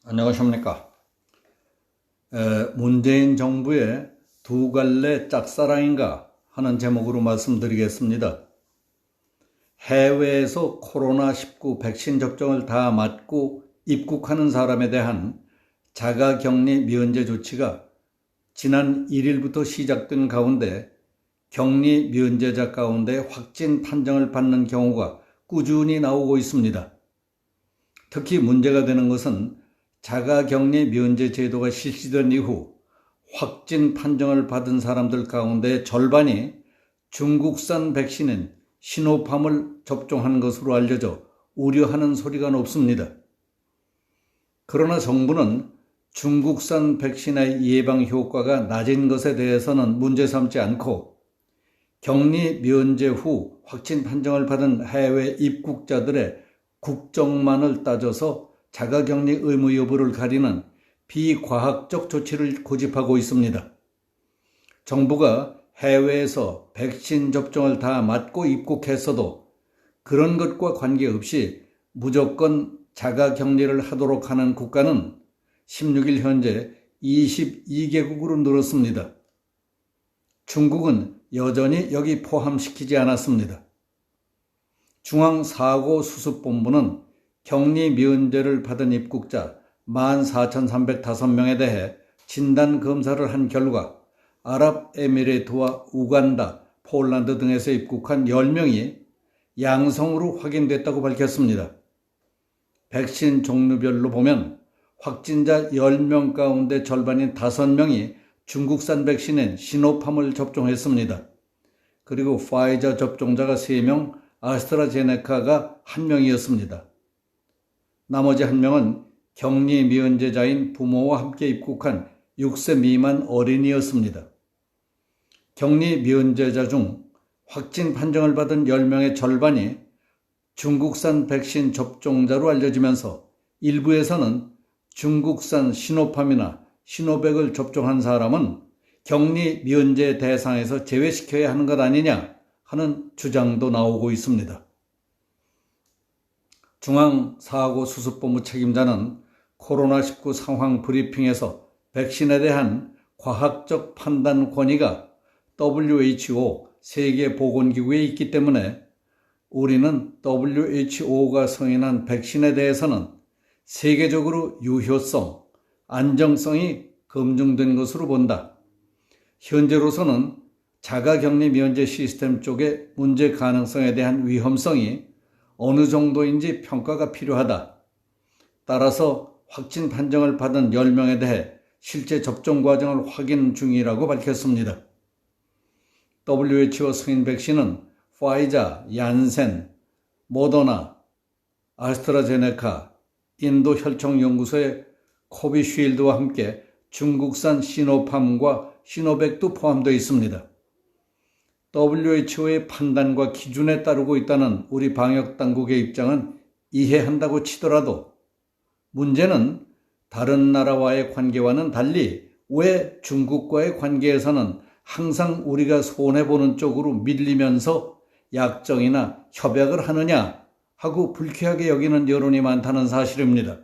안녕하십니까. 문재인 정부의 두 갈래 짝사랑인가 하는 제목으로 말씀드리겠습니다. 해외에서 코로나19 백신 접종을 다 맞고 입국하는 사람에 대한 자가격리 면제 조치가 지난 1일부터 시작된 가운데 격리 면제자 가운데 확진 판정을 받는 경우가 꾸준히 나오고 있습니다. 특히 문제가 되는 것은 자가격리 면제 제도가 실시된 이후 확진 판정을 받은 사람들 가운데 절반이 중국산 백신인 시노팜을 접종한 것으로 알려져 우려하는 소리가 높습니다. 그러나 정부는 중국산 백신의 예방 효과가 낮은 것에 대해서는 문제 삼지 않고 격리 면제 후 확진 판정을 받은 해외 입국자들의 국적만을 따져서 자가격리 의무 여부를 가리는 비과학적 조치를 고집하고 있습니다. 정부가 해외에서 백신 접종을 다 맞고 입국했어도 그런 것과 관계없이 무조건 자가격리를 하도록 하는 국가는 16일 현재 22개국으로 늘었습니다. 중국은 여전히 여기 포함시키지 않았습니다. 중앙사고수습본부는 격리 면제를 받은 입국자 14,305명에 대해 진단검사를 한 결과 아랍에미레이트와 우간다, 폴란드 등에서 입국한 10명이 양성으로 확인됐다고 밝혔습니다. 백신 종류별로 보면 확진자 10명 가운데 절반인 5명이 중국산 백신인 시노팜을 접종했습니다. 그리고 파이자 접종자가 3명, 아스트라제네카가 1명이었습니다. 나머지 1명은 격리 면제자인 부모와 함께 입국한 6세 미만 어린이였습니다. 격리 면제자 중 확진 판정을 받은 10명의 절반이 중국산 백신 접종자로 알려지면서 일부에서는 중국산 시노팜이나 시노백을 접종한 사람은 격리 면제 대상에서 제외시켜야 하는 것 아니냐 하는 주장도 나오고 있습니다. 중앙사고수습본부 책임자는 코로나19 상황 브리핑에서 백신에 대한 과학적 판단 권위가 WHO 세계보건기구에 있기 때문에 우리는 WHO가 승인한 백신에 대해서는 세계적으로 유효성, 안정성이 검증된 것으로 본다. 현재로서는 자가격리 면제 시스템 쪽의 문제 가능성에 대한 위험성이 어느 정도인지 평가가 필요하다. 따라서 확진 판정을 받은 10명에 대해 실제 접종 과정을 확인 중이라고 밝혔습니다. WHO 승인 백신은 파이자, 얀센, 모더나, 아스트라제네카, 인도 혈청연구소의 코비쉴드와 함께 중국산 시노팜과 시노백도 포함되어 있습니다. WHO의 판단과 기준에 따르고 있다는 우리 방역당국의 입장은 이해한다고 치더라도 문제는 다른 나라와의 관계와는 달리 왜 중국과의 관계에서는 항상 우리가 손해보는 쪽으로 밀리면서 약정이나 협약을 하느냐 하고 불쾌하게 여기는 여론이 많다는 사실입니다.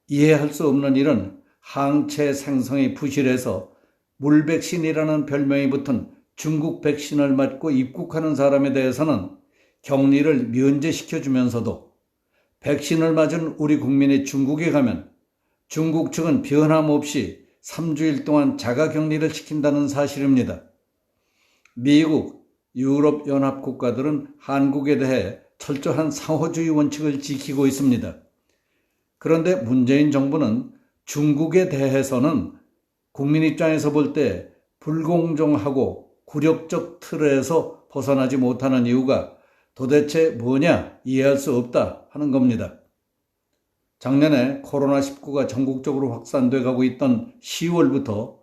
이해할 수 없는 일은 항체 생성이 부실해서 물백신이라는 별명이 붙은 중국 백신을 맞고 입국하는 사람에 대해서는 격리를 면제시켜주면서도 백신을 맞은 우리 국민이 중국에 가면 중국 측은 변함없이 3주일 동안 자가격리를 시킨다는 사실입니다. 미국, 유럽연합 국가들은 한국에 대해 철저한 상호주의 원칙을 지키고 있습니다. 그런데 문재인 정부는 중국에 대해서는 국민 입장에서 볼 때 불공정하고 굴욕적 틀에서 벗어나지 못하는 이유가 도대체 뭐냐 이해할 수 없다 하는 겁니다. 작년에 코로나19가 전국적으로 확산돼 가고 있던 10월부터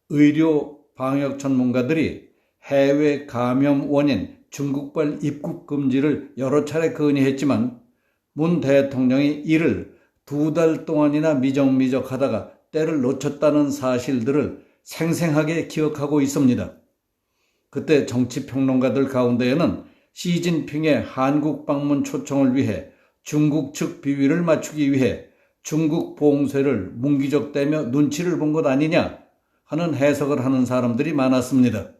의료 방역 전문가들이 해외 감염 원인 중국발 입국 금지를 여러 차례 건의했지만 문 대통령이 이를 2달 동안이나 미적미적 하다가 때를 놓쳤다는 사실들을 생생하게 기억하고 있습니다. 그때 정치평론가들 가운데에는 시진핑의 한국 방문 초청을 위해 중국 측 비위를 맞추기 위해 중국 봉쇄를 문기적대며 눈치를 본 것 아니냐 하는 해석을 하는 사람들이 많았습니다.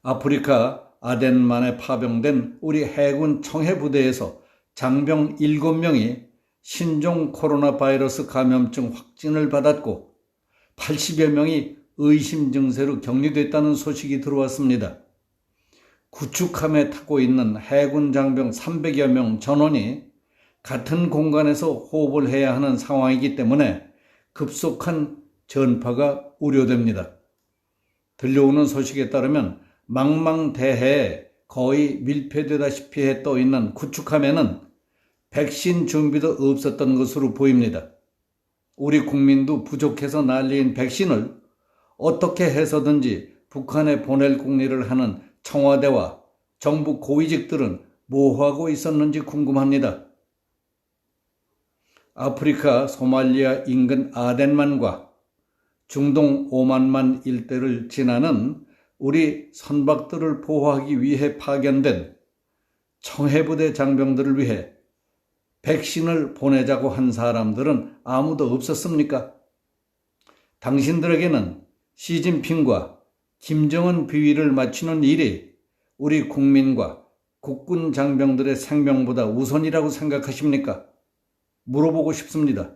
아프리카 아덴만에 파병된 우리 해군 청해부대에서 장병 7명이 신종 코로나 바이러스 감염증 확진을 받았고 80여 명이 의심 증세로 격리됐다는 소식이 들어왔습니다. 구축함에 타고 있는 해군 장병 300여 명 전원이 같은 공간에서 호흡을 해야 하는 상황이기 때문에 급속한 전파가 우려됩니다. 들려오는 소식에 따르면 망망대해에 거의 밀폐되다시피 떠 있는 구축함에는 백신 준비도 없었던 것으로 보입니다. 우리 국민도 부족해서 난리인 백신을 어떻게 해서든지 북한에 보낼 궁리를 하는 청와대와 정부 고위직들은 뭐하고 있었는지 궁금합니다. 아프리카 소말리아 인근 아덴만과 중동 오만만 일대를 지나는 우리 선박들을 보호하기 위해 파견된 청해부대 장병들을 위해 백신을 보내자고 한 사람들은 아무도 없었습니까? 당신들에게는 시진핑과 김정은 비위를 맞추는 일이 우리 국민과 국군 장병들의 생명보다 우선이라고 생각하십니까? 물어보고 싶습니다.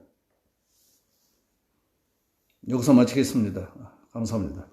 여기서 마치겠습니다. 감사합니다.